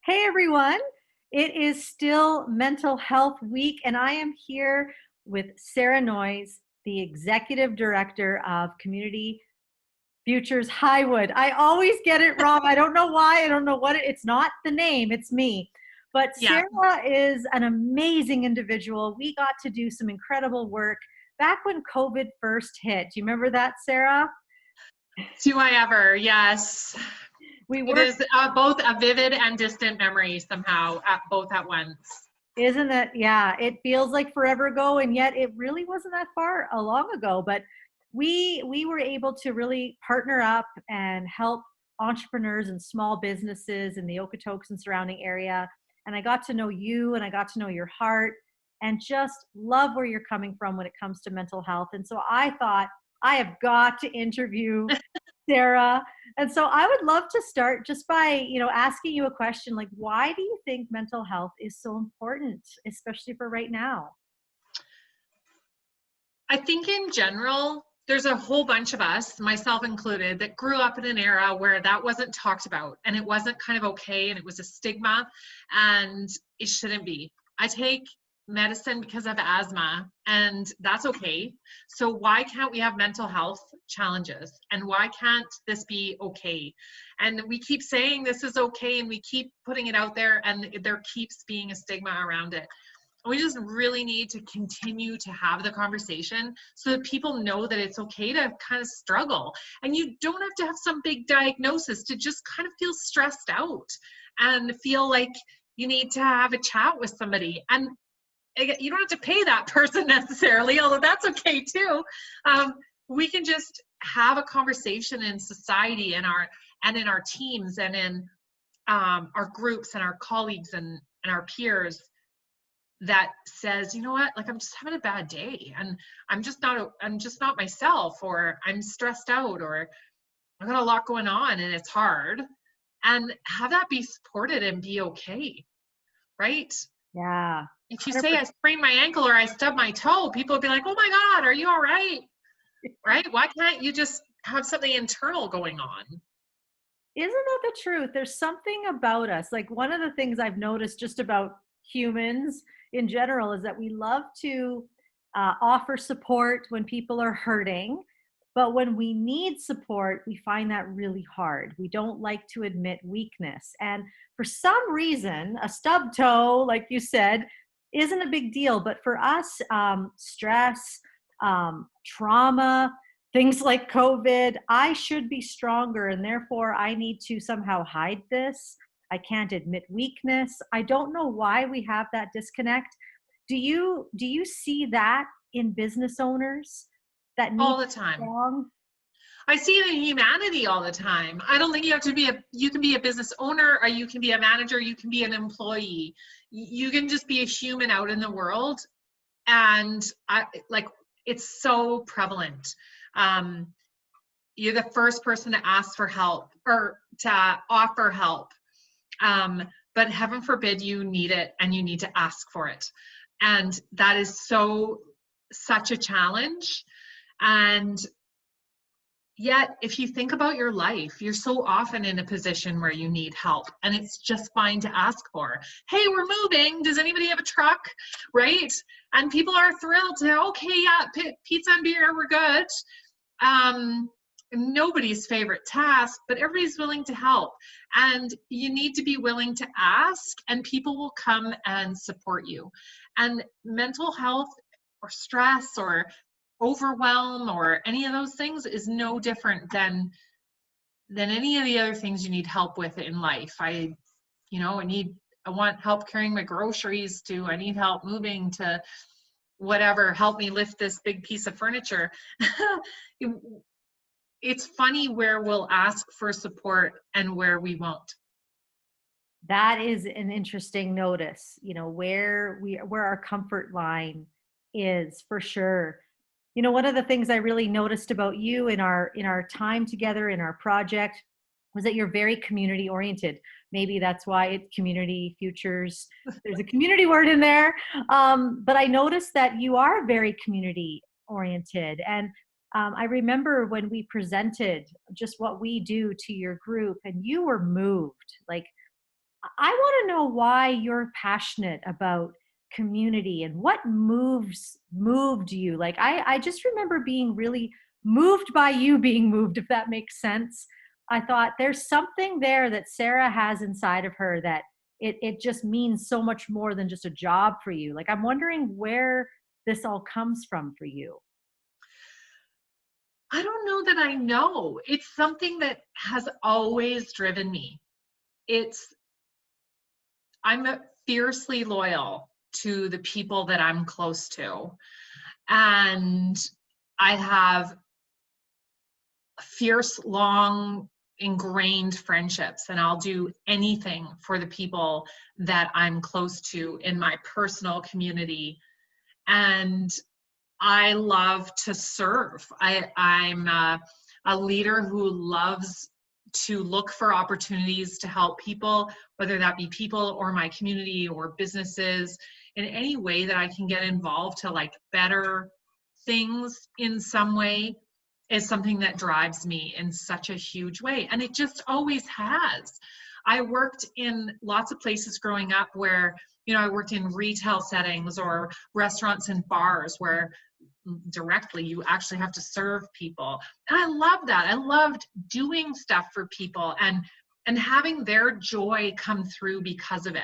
Hey everyone, it is still Mental Health Week, and I am here with Sara Noyes, the Executive Director of Community Futures Highwood. I always get it wrong. I don't know why. I don't know what it's not the name, it's me. But Yeah, Sara is an amazing individual. We got to do some incredible work back when COVID first hit. Do you remember that, Sara? do I ever? Yes. We It worked. is both a vivid and distant memory somehow, both at once. Isn't it? Yeah, it feels like forever ago, and yet it really wasn't that far long ago. But we were able to really partner up and help entrepreneurs and small businesses in the Okotoks and surrounding area. And I got to know you, and I got to know your heart, and just love where you're coming from when it comes to mental health. And so I thought I have got to interview Sara. And so I would love to start just by, asking you a question like, why do you think mental health is so important, especially for right now? I think in general, there's a whole bunch of us, myself included, that grew up in an era where that wasn't talked about and it wasn't kind of okay and it was a stigma and it shouldn't be. I take medicine because of asthma and that's okay. So why can't we have mental health challenges and why can't this be okay? And we keep saying this is okay and we keep putting it out there and there keeps being a stigma around it. We just really need to continue to have the conversation so that people know that it's okay to kind of struggle. And you don't have to have some big diagnosis to just kind of feel stressed out and feel like you need to have a chat with somebody. And you don't have to pay that person necessarily, although that's okay too. We can just have a conversation in society and in our teams and in our groups and our colleagues and our peers that says, you know what, like I'm just having a bad day and I'm just not myself, or I'm stressed out, or I've got a lot going on and it's hard, and have that be supported and be okay, right? Yeah, If you say I sprained my ankle or I stubbed my toe, people would be like, oh my God, are you all right? 100%. Right? Why can't you just have something internal going on? Isn't that the truth? There's something about us. Like one of the things I've noticed just about humans in general is that we love to offer support when people are hurting. But when we need support, we find that really hard. We don't like to admit weakness. And for some reason, a stub toe, like you said, isn't a big deal. But for us, stress, trauma, things like COVID, I should be stronger and therefore I need to somehow hide this. I can't admit weakness. I don't know why we have that disconnect. Do you see that in business owners that need All to the be time. strong? I see it in humanity all the time. I don't think you have to you can be a business owner, or you can be a manager, you can be an employee. You can just be a human out in the world. And it's so prevalent. Um, you're the first person to ask for help or to offer help. Um, but heaven forbid you need it and you need to ask for it. And that is such a challenge. And yet, if you think about your life, you're so often in a position where you need help, and it's just fine to ask for. Hey, we're moving. Does anybody have a truck? Right? And people are thrilled to, okay, yeah, pizza and beer, we're good. Um, Nobody's favorite task, but everybody's willing to help. And you need to be willing to ask, and people will come and support you. And mental health or stress or overwhelm or any of those things is no different than any of the other things you need help with in life. I want help carrying my groceries, to I need help moving, to whatever, help me lift this big piece of furniture. It's funny where we'll ask for support and where we won't. That is an interesting notice, where our comfort line is for sure. One of the things I really noticed about you in our time together in our project was that you're very community oriented. Maybe that's why it's community futures. There's a community word in there. But I noticed that you are very community oriented. And I remember when we presented just what we do to your group, and you were moved. Like I want to know why you're passionate about community and what moved you. Like I just remember being really moved by you being moved, if that makes sense. I thought there's something there that Sarah has inside of her that it just means so much more than just a job for you. Like I'm wondering where this all comes from for you. I don't know that I know. It's something that has always driven me. It's I'm fiercely loyal to the people that I'm close to. And I have fierce, long, ingrained friendships, and I'll do anything for the people that I'm close to in my personal community. And I love to serve. I'm a leader who loves to look for opportunities to help people, whether that be people or my community or businesses, in any way that I can get involved to like better things in some way is something that drives me in such a huge way. And it just always has. I worked in lots of places growing up where, I worked in retail settings or restaurants and bars where directly you actually have to serve people. And I love that. I loved doing stuff for people and having their joy come through because of it.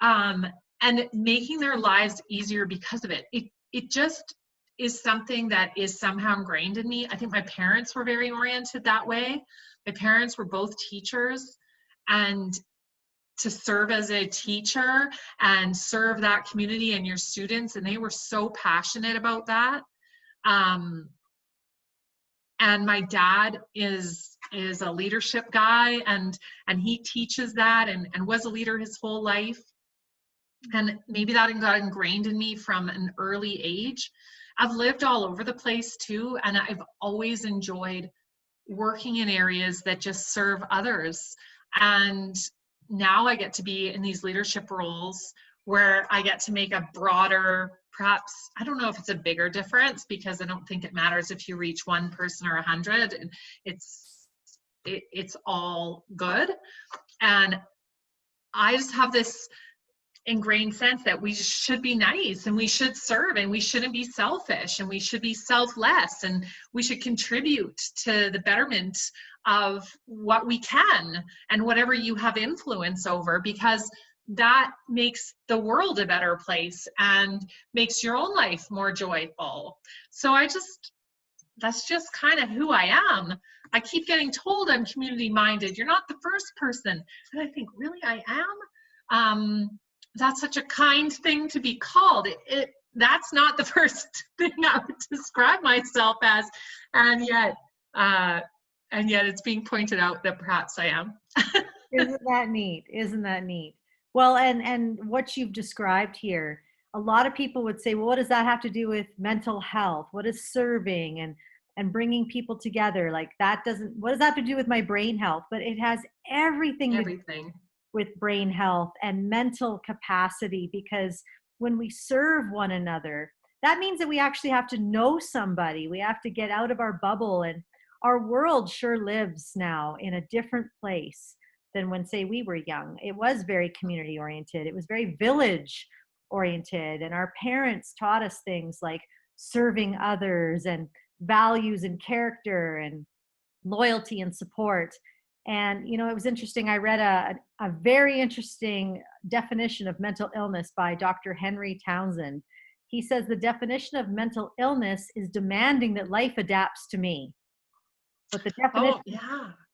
And making their lives easier because of it. It just is something that is somehow ingrained in me. I think my parents were very oriented that way. My parents were both teachers, and to serve as a teacher and serve that community and your students, and they were so passionate about that. And my dad is a leadership guy, and he teaches that and was a leader his whole life. And maybe that got ingrained in me from an early age. I've lived all over the place too, and I've always enjoyed working in areas that just serve others. And now I get to be in these leadership roles where I get to make a broader, perhaps, I don't know if it's a bigger difference, because I don't think it matters if you reach one person or 100. It's all good. And I just have this ingrained sense that we should be nice and we should serve and we shouldn't be selfish and we should be selfless and we should contribute to the betterment of what we can and whatever you have influence over, because that makes the world a better place and makes your own life more joyful. So that's just kind of who I am. I keep getting told I'm community minded. You're not the first person. And I think, really, I am? That's such a kind thing to be called. That's not the first thing I would describe myself as, and yet it's being pointed out that perhaps I am. Isn't that neat? Isn't that neat? Well, and what you've described here, a lot of people would say, well, what does that have to do with mental health? What is serving and bringing people together? Like that doesn't, what does that have to do with my brain health? But it has everything to do with brain health and mental capacity, because when we serve one another, that means that we actually have to know somebody. We have to get out of our bubble, and our world sure lives now in a different place than when, say, we were young. It was very community oriented. It was very village oriented, and our parents taught us things like serving others and values and character and loyalty and support. And, it was interesting. I read a very interesting definition of mental illness by Dr. Henry Townsend. He says the definition of mental illness is demanding that life adapts to me. But the definition,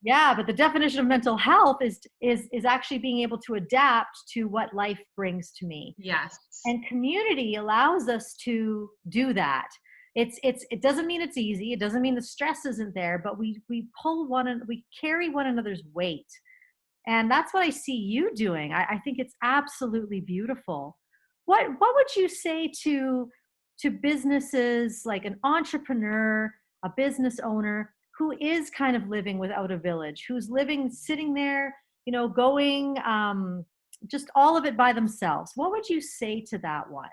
but the definition of mental health is actually being able to adapt to what life brings to me. Yes. And community allows us to do that. It doesn't mean it's easy. It doesn't mean the stress isn't there, but we carry one another's weight. And that's what I see you doing. I think it's absolutely beautiful. What would you say to businesses, like an entrepreneur, a business owner who is kind of living without a village, who's sitting there, going just all of it by themselves? What would you say to that one?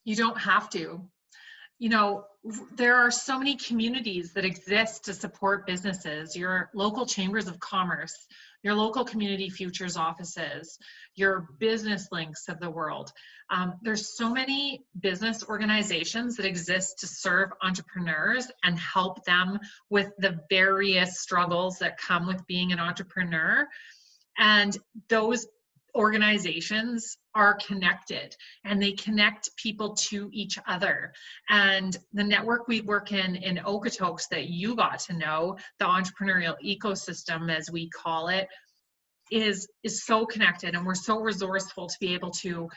You don't have to. you know, there are so many communities that exist to support businesses, your local chambers of commerce, your local community futures offices, your business links of the world. There's so many business organizations that exist to serve entrepreneurs and help them with the various struggles that come with being an entrepreneur. And those organizations are connected, and they connect people to each other. And the network we work in Okotoks that you got to know, the entrepreneurial ecosystem as we call it, is so connected, and we're so resourceful to be able to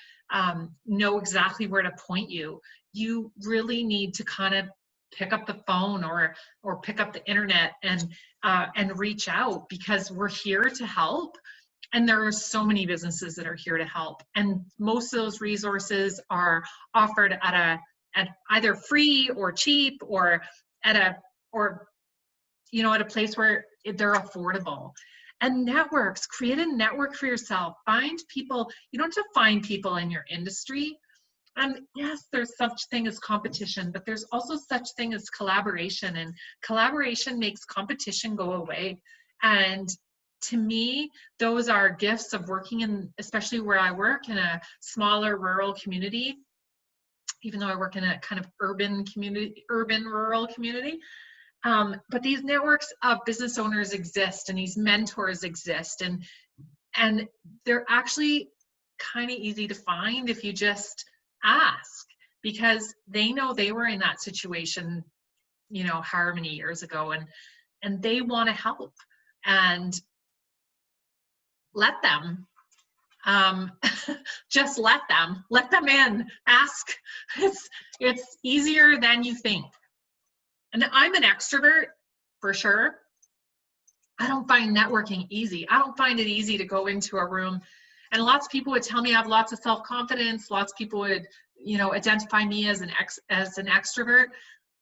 know exactly where to point you. You really need to kind of pick up the phone or pick up the internet and reach out, because we're here to help. And there are so many businesses that are here to help. And most of those resources are offered at either free or cheap, or at a place where they're affordable. And networks, create a network for yourself. Find people. You don't have to find people in your industry. And yes, there's such thing as competition, but there's also such thing as collaboration, and collaboration makes competition go away. And to me, those are gifts of working in, especially where I work, in a smaller rural community, even though I work in a kind of urban rural community. But these networks of business owners exist, and these mentors exist, and they're actually kind of easy to find if you just ask, because they know they were in that situation, however many years ago, and they want to help. And let them, just let them in. Ask. It's easier than you think. And I'm an extrovert for sure. I don't find networking easy. I don't find it easy to go into a room, and lots of people would tell me I have lots of self-confidence. Lots of people would, identify me as an extrovert.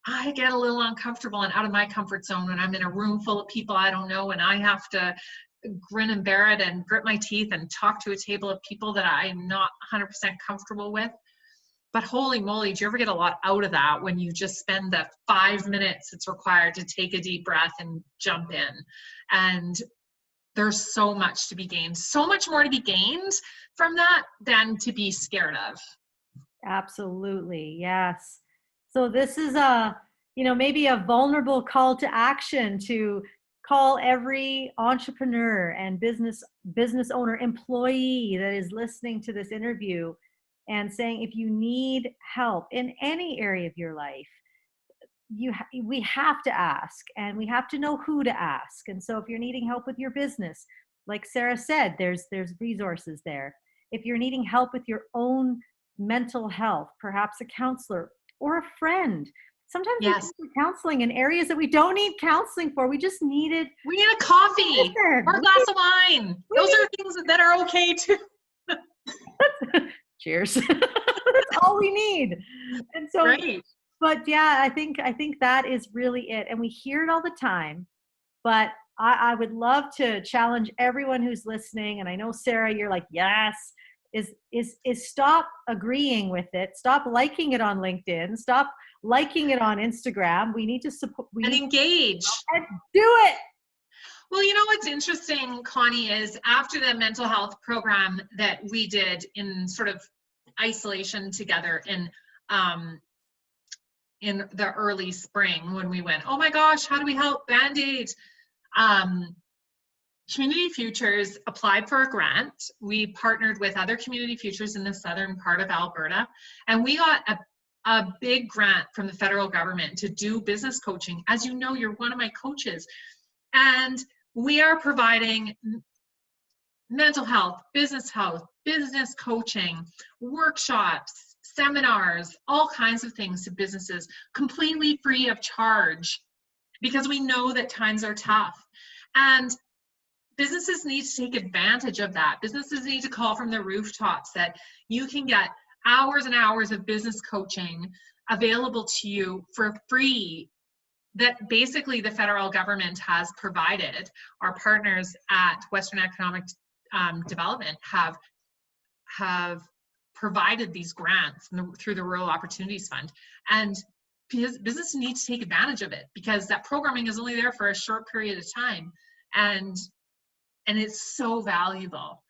I get a little uncomfortable and out of my comfort zone when I'm in a room full of people I don't know, and I have to grin and bear it and grit my teeth and talk to a table of people that I'm not 100% comfortable with. But holy moly, do you ever get a lot out of that when you just spend the 5 minutes it's required to take a deep breath and jump in? And there's so much to be gained, so much more to be gained from that than to be scared of. Absolutely. Yes. So this is maybe a vulnerable call to action to call every entrepreneur and business owner, employee that is listening to this interview, and saying, if you need help in any area of your life, we have to ask, and we have to know who to ask. And so if you're needing help with your business, like Sara said, there's resources there. If you're needing help with your own mental health, perhaps a counselor or a friend. Sometimes we Yes. need counseling in areas that we don't need counseling for. We just needed. We need a coffee or a glass of wine. Those are things that are okay too. Cheers. That's all we need. And so, right. But yeah, I think that is really it. And we hear it all the time, but I would love to challenge everyone who's listening. And I know, Sara, you're like, yes, is stop agreeing with it. Stop liking it on LinkedIn. Stop liking it on Instagram. We need to support. And engage. And do it. Well, what's interesting, Connie, is after the mental health program that we did in sort of isolation together in the early spring, when we went, oh my gosh, how do we help Band-Aid? Community Futures applied for a grant. We partnered with other Community Futures in the southern part of Alberta, and we got a big grant from the federal government to do business coaching. As you know, you're one of my coaches. And we are providing mental health, business coaching, workshops, seminars, all kinds of things to businesses, completely free of charge, because we know that times are tough. And businesses need to take advantage of that. Businesses need to call from the rooftops that you can get hours and hours of business coaching available to you for free, that basically the federal government has provided. Our partners at Western Economic Development have provided these grants through the Rural Opportunities Fund. And because business need to take advantage of it, because that programming is only there for a short period of time, and it's so valuable.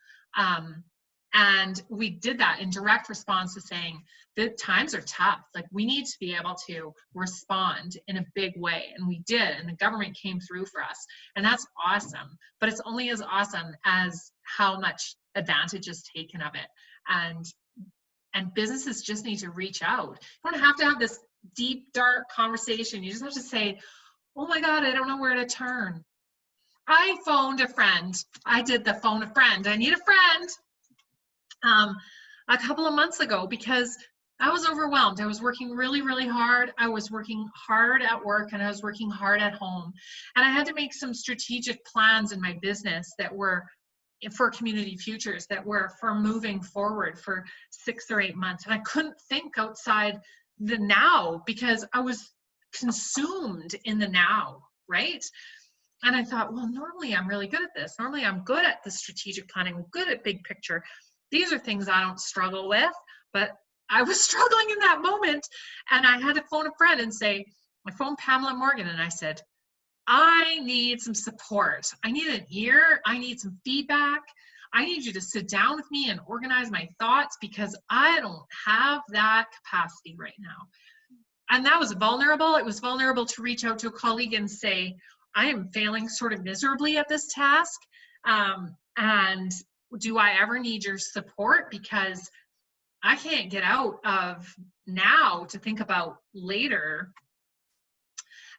And we did that in direct response to saying the times are tough. Like, we need to be able to respond in a big way. And we did, and the government came through for us. And that's awesome. But it's only as awesome as how much advantage is taken of it. And businesses just need to reach out. You don't have to have this deep, dark conversation. You just have to say, oh my God, I don't know where to turn. I phoned a friend. I did the phone a friend. I need a friend. A couple of months ago, because I was overwhelmed. I was working really, really hard. I was working hard at work, and I was working hard at home. And I had to make some strategic plans in my business that were for Community Futures, that were for moving forward for 6 or 8 months. And I couldn't think outside the now, because I was consumed in the now, right? And I thought, well, normally I'm really good at this. Normally I'm good at the strategic planning, good at big picture. These are things I don't struggle with, but I was struggling in that moment. And I had to phone a friend and say, I phoned Pamela Morgan, and I said, I need some support. I need an ear. I need some feedback. I need you to sit down with me and organize my thoughts, because I don't have that capacity right now. And that was vulnerable. It was vulnerable to reach out to a colleague and say, I am failing sort of miserably at this task. And do I ever need your support? Because I can't get out of now to think about later.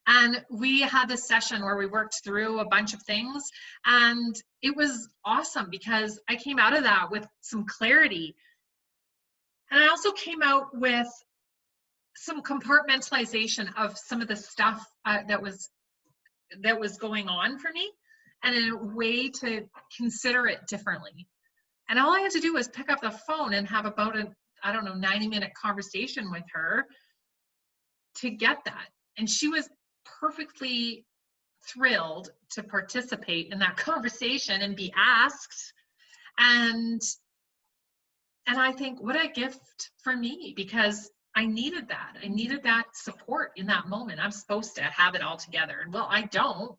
And we had this session where we worked through a bunch of things, and it was awesome, because I came out of that with some clarity. And I also came out with some compartmentalization of some of the stuff that was going on for me, and in a way to consider it differently. And all I had to do was pick up the phone and have about a, 90-minute conversation with her to get that. And she was perfectly thrilled to participate in that conversation and be asked. And I think, what a gift for me, because I needed that. I needed that support in that moment. I'm supposed to have it all together. And well, I don't.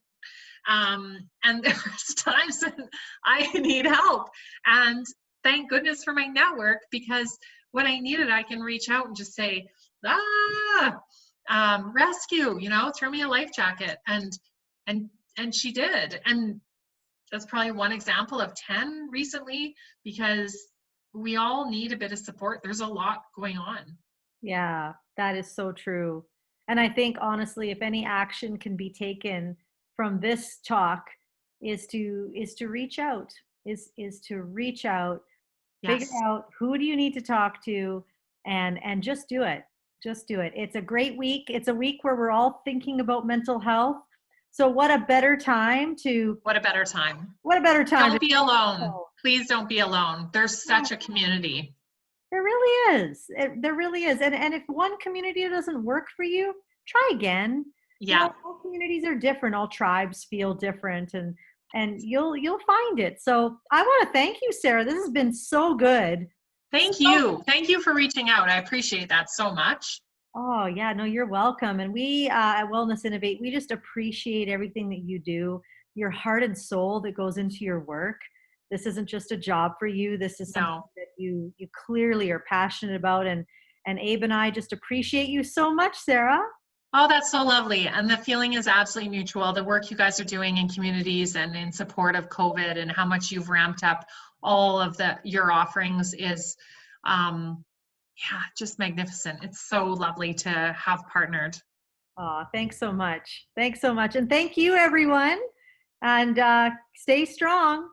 And there's times when I need help. And thank goodness for my network, because when I need it, I can reach out and just say, rescue, throw me a life jacket. And she did. And that's probably one example of 10 recently, because we all need a bit of support. There's a lot going on. Yeah, that is so true. And I think, honestly, if any action can be taken from this talk, is to reach out, is to reach out, Yes. figure out who do you need to talk to, and just do it. Just do it. It's a great week. It's a week where we're all thinking about mental health. So what a better time to What a better time. Don't be alone. Please don't be alone. There's such a community. There really is. There really is. And if one community doesn't work for you, try again. Yeah. All communities are different. All tribes feel different, and you'll find it. So I want to thank you, Sara. This has been so good. Thank you. Thank you for reaching out. I appreciate that so much. Oh, yeah, no, you're welcome. And we at Wellness Innovate, we just appreciate everything that you do, your heart and soul that goes into your work. This isn't just a job for you. This is something that you clearly are passionate about. And Abe and I just appreciate you so much, Sara. Oh, that's so lovely. And the feeling is absolutely mutual. The work you guys are doing in communities and in support of COVID, and how much you've ramped up all of your offerings is, just magnificent. It's so lovely to have partnered. Oh, thanks so much. Thanks so much. And thank you, everyone. And stay strong.